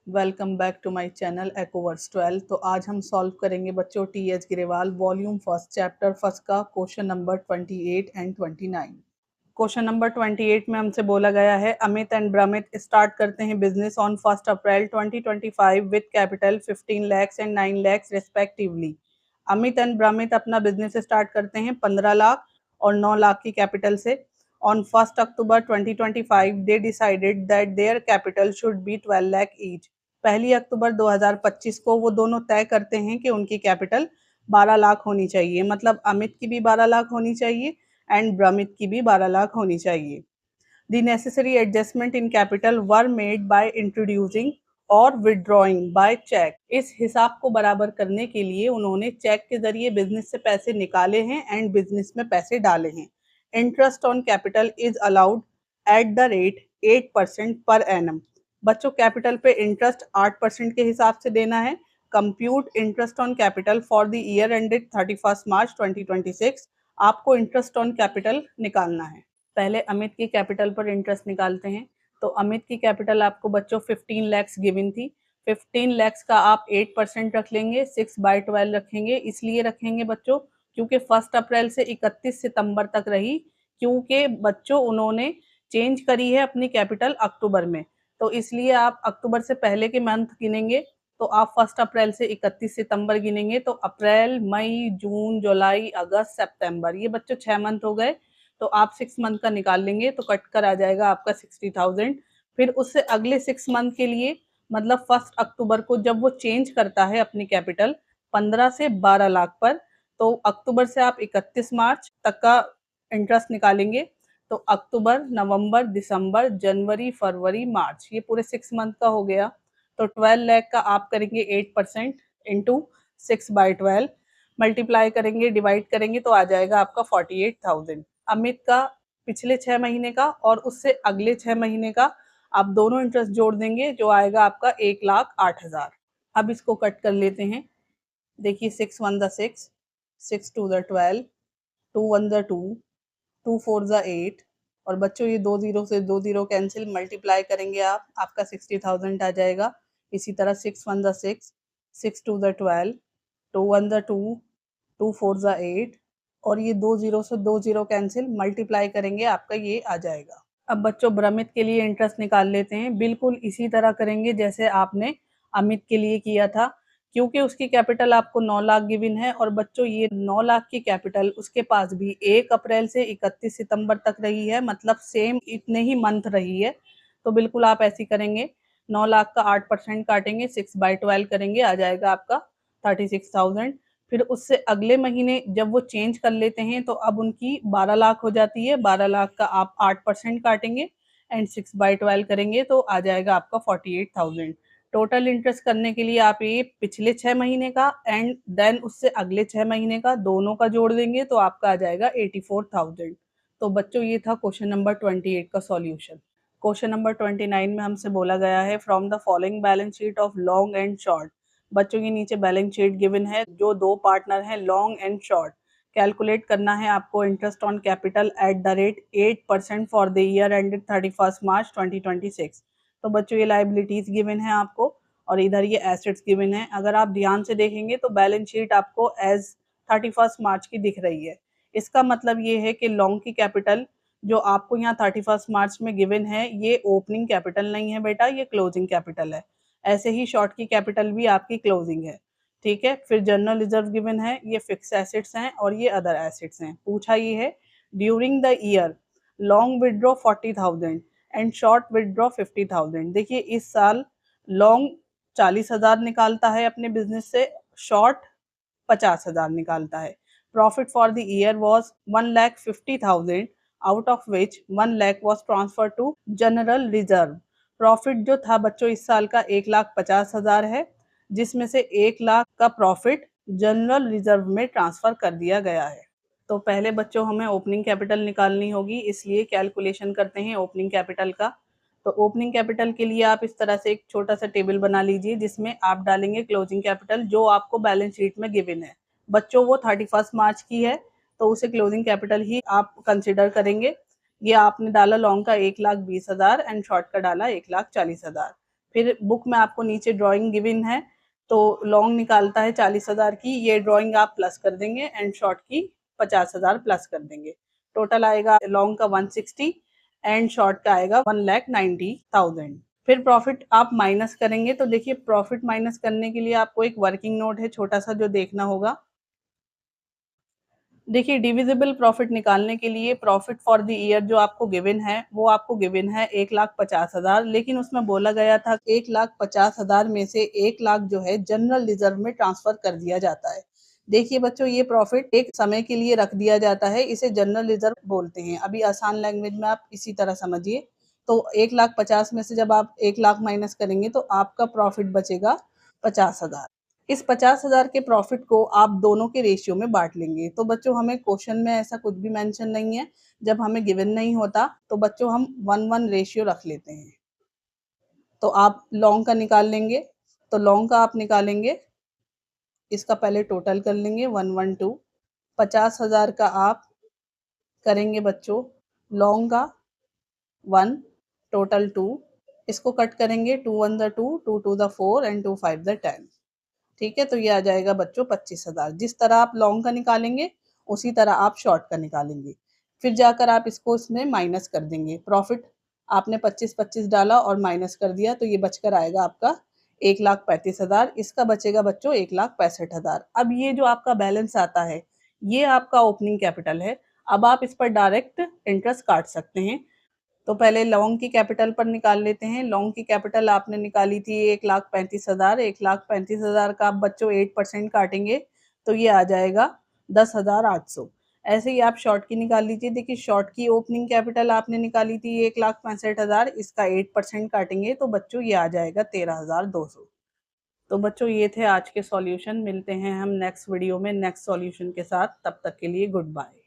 Welcome back to my channel Ekoverse 12। तो आज हम सॉल्व करेंगे बच्चों T H. Grewal volume first chapter first का question number 28 and 29। Question number 28 में हमसे बोला गया है अमित एंड ब्रमित स्टार्ट करते हैं business on 1 April 2025 with capital 15 lakhs and 9 lakhs respectively. Amit and Bramit अपना बिजनेस स्टार्ट करते हैं 15 लाख और 9 लाख की कैपिटल से। On 1 October 2025, they decided that their capital should be 12 lakh each. 1 अक्टूबर 2025 को वो दोनों तय करते हैं कि उनकी कैपिटल 12 लाख होनी चाहिए, मतलब अमित की भी 12 लाख होनी चाहिए एंड ब्रमित की भी 12 लाख होनी चाहिए। The necessary adjustment in capital were made by introducing और withdrawing by check। इस हिसाब को बराबर करने के लिए उन्होंने चेक के जरिए बिजनेस से पैसे निकाले हैं एंड बिजनेस में पैसे डाले हैं। Interest on capital is allowed at the rate 8% per annum. बच्चों कैपिटल पे इंटरेस्ट 8% के हिसाब से देना है। Compute interest on capital for the year ended 31 मार्च 2026। आपको इंटरेस्ट ऑन कैपिटल निकालना है। पहले अमित की कैपिटल पर इंटरेस्ट निकालते हैं। तो अमित की कैपिटल आपको बच्चों 15 लैक्स गिवन थी। 15 लैक्स का आप 8% रख लेंगे, 6/12 रखेंगे। इसलिए रखेंगे बच्चों क्योंकि 1 अप्रैल से 31 सितंबर तक रही, क्योंकि बच्चों उन्होंने चेंज करी है अपनी कैपिटल अक्टूबर में। तो इसलिए आप अक्टूबर से पहले के मंथ गिनेंगे तो आप 1 अप्रैल से 31 सितंबर गिनेंगे। तो अप्रैल, मई, जून, जुलाई, अगस्त, सितंबर, ये बच्चों 6 मंथ हो गए। तो आप 6 मंथ का निकाल लेंगे तो कट कर आ जाएगा आपका 60,000। फिर उससे अगले 6 मंथ के लिए मतलब 1 अक्टूबर को जब वो चेंज करता है अपनी कैपिटल 15 से 12 लाख पर, तो अक्टूबर से आप 31 मार्च तक का इंटरेस्ट निकालेंगे। तो अक्टूबर, नवंबर, दिसंबर, जनवरी, फरवरी, मार्च, ये पूरे 6 मंथ का हो गया। तो 12 लाख का आप करेंगे 8% इंटू 6/12, मल्टीप्लाई करेंगे, डिवाइड करेंगे तो आ जाएगा आपका 48,000। अमित का पिछले 6 महीने का और उससे अगले 6 महीने का आप दोनों इंटरेस्ट जोड़ देंगे जो आएगा आपका 1,08,000। अब इसको कट कर लेते हैं। देखिए 6 1 द 6, 6 2 द 12, 2 1 द 2, 2 4 द 8 और बच्चों ये 2 जीरो से 2 जीरो कैंसिल, मल्टीप्लाई करेंगे आप, आपका 60,000 आ जाएगा। इसी तरह 6 1 द 6, 6 2 द 12, 2 1 द 2, 2 4 द 8 और ये 2 जीरो से 2 जीरो कैंसिल, मल्टीप्लाई करेंगे आपका ये आ जाएगा। अब बच्चों ब्रमित के लिए इंटरेस्ट निकाल लेते हैं। बिल्कुल इसी तरह करेंगे जैसे आपने अमित के लिए किया था, क्योंकि उसकी कैपिटल आपको 9 लाख गिवन है और बच्चों ये 9 लाख की कैपिटल उसके पास भी 1 अप्रैल से 31 सितंबर तक रही है, मतलब सेम इतने ही मंथ रही है। तो बिल्कुल आप ऐसे करेंगे, 9 लाख का 8% काटेंगे, 6/12 करेंगे, आ जाएगा आपका 36,000। फिर उससे अगले महीने जब वो चेंज कर लेते हैं तो अब उनकी 12 लाख हो जाती है। 12 लाख का आप 8% काटेंगे एंड 6/12 करेंगे तो आ जाएगा आपका 48,000। टोटल इंटरेस्ट करने के लिए आप ये पिछले 6 महीने का एंड देन उससे अगले 6 महीने का दोनों का जोड़ देंगे तो आपका आ जाएगा 84,000। तो बच्चों ये था क्वेश्चन नंबर 28 का सॉल्यूशन। क्वेश्चन नंबर 29 में हमसे बोला गया है from the following balance sheet of long and short. बच्चों के नीचे बैलेंस शीट गिवन है जो दो पार्टनर हैं लॉन्ग एंड शॉर्ट। कैलकुलेट करना है आपको interest on capital at the rate 8% for the year ended 31 मार्च 2026। तो बच्चों ये लाइबिलिटीज गिवन है आपको और इधर ये एसेट्स गिवन है। अगर आप ध्यान से देखेंगे तो बैलेंस शीट आपको एज 31 मार्च की दिख रही है। इसका मतलब ये है कि लॉन्ग की कैपिटल जो आपको यहाँ 31 मार्च में गिवन है ये ओपनिंग कैपिटल नहीं है बेटा, ये क्लोजिंग कैपिटल है। ऐसे ही शॉर्ट की कैपिटल भी आपकी क्लोजिंग है, ठीक है। फिर जनरल रिजर्व गिवन है, ये फिक्स एसेट्स हैं और ये अदर एसेट्स हैं। पूछा ये है during the year long withdraw 40,000 and short withdraw 50,000। देखिए इस साल लॉन्ग 40,000 निकालता है अपने बिजनेस से, शॉर्ट 50,000 निकालता है। Profit for the year was 1,50,000 out of which 1 lakh was transfer to general reserve. Profit जो था बच्चों इस साल का 1,50,000 है, जिसमें से 1 लाख का प्रॉफिट जनरल रिजर्व में ट्रांसफर कर दिया गया है। तो पहले बच्चों हमें ओपनिंग कैपिटल निकालनी होगी, इसलिए कैलकुलेशन करते हैं ओपनिंग कैपिटल का। तो ओपनिंग कैपिटल के लिए आप इस तरह से एक छोटा सा टेबल बना लीजिए जिसमें आप डालेंगे क्लोजिंग कैपिटल जो आपको बैलेंस शीट में गिवन है। बच्चों वो 31 मार्च की है तो उसे क्लोजिंग कैपिटल ही आप कंसिडर करेंगे। ये आपने डाला लॉन्ग का 1,20,000 एंड शॉर्ट का डाला 1,40,000। फिर बुक में आपको नीचे ड्राइंग गिवन है, तो लॉन्ग निकालता है 40,000 की, ये ड्राइंग आप प्लस कर देंगे एंड शॉर्ट की 50,000 प्लस कर देंगे। टोटल आएगा लॉन्ग का 160 एंड शॉर्ट का आएगा 1,90,000। फिर प्रॉफिट आप माइनस करेंगे, तो देखिए प्रॉफिट माइनस करने के लिए आपको एक वर्किंग नोट है छोटा सा जो देखना होगा। देखिए डिविजिबल प्रॉफिट निकालने के लिए प्रॉफिट फॉर द ईयर जो आपको गिवन है वो आपको गिवन है 1,50,000, लेकिन उसमें बोला गया था 1,50,000 में से 1 लाख जो है जनरल रिजर्व में ट्रांसफर कर दिया जाता है। देखिए बच्चों ये प्रॉफिट एक समय के लिए रख दिया जाता है, इसे जनरल रिजर्व बोलते हैं। अभी आसान लैंग्वेज में आप इसी तरह समझिए। तो 1,50,000 में से जब आप 1 लाख माइनस करेंगे तो आपका प्रॉफिट बचेगा 50,000। इस 50,000 के प्रॉफिट को आप दोनों के रेशियो में बांट लेंगे। तो बच्चों हमें क्वेश्चन में ऐसा कुछ भी मेंशन नहीं है, जब हमें गिवन नहीं होता तो बच्चों हम 1:1 रेशियो रख लेते हैं। तो आप लॉन्ग का निकाल लेंगे, तो लॉन्ग का आप निकालेंगे, इसका पहले टोटल कर लेंगे 112। 50,000 का आप करेंगे बच्चों लॉन्ग का 1, टोटल 2, इसको कट करेंगे 2 1 द 2, 2 2 द 4 एंड 2 5 द 10। ठीक है, तो ये आ जाएगा बच्चों 25,000। जिस तरह आप लॉन्ग का निकालेंगे उसी तरह आप शॉर्ट का निकालेंगे। फिर जाकर आप इसको इसमें माइनस कर देंगे। प्रॉफिट आपने 25-25 डाला और माइनस कर दिया, तो ये बचकर आएगा आपका 1,35,000। इसका बचेगा बच्चों 1,65,000। अब ये जो आपका बैलेंस आता है ये आपका ओपनिंग कैपिटल है। अब आप इस पर डायरेक्ट इंटरेस्ट काट सकते हैं। तो पहले लॉन्ग की कैपिटल पर निकाल लेते हैं। लॉन्ग की कैपिटल आपने निकाली थी 1,35,000। 1,35,000 का आप बच्चों 8% काटेंगे तो ये आ जाएगा 10,800। ऐसे ही आप शॉर्ट की निकाल लीजिए। देखिए शॉर्ट की ओपनिंग कैपिटल आपने निकाली थी 1,65,000, इसका 8% काटेंगे तो बच्चों ये आ जाएगा 13,200। तो बच्चों ये थे आज के सॉल्यूशन। मिलते हैं हम नेक्स्ट वीडियो में नेक्स्ट सॉल्यूशन के साथ। तब तक के लिए गुड बाय।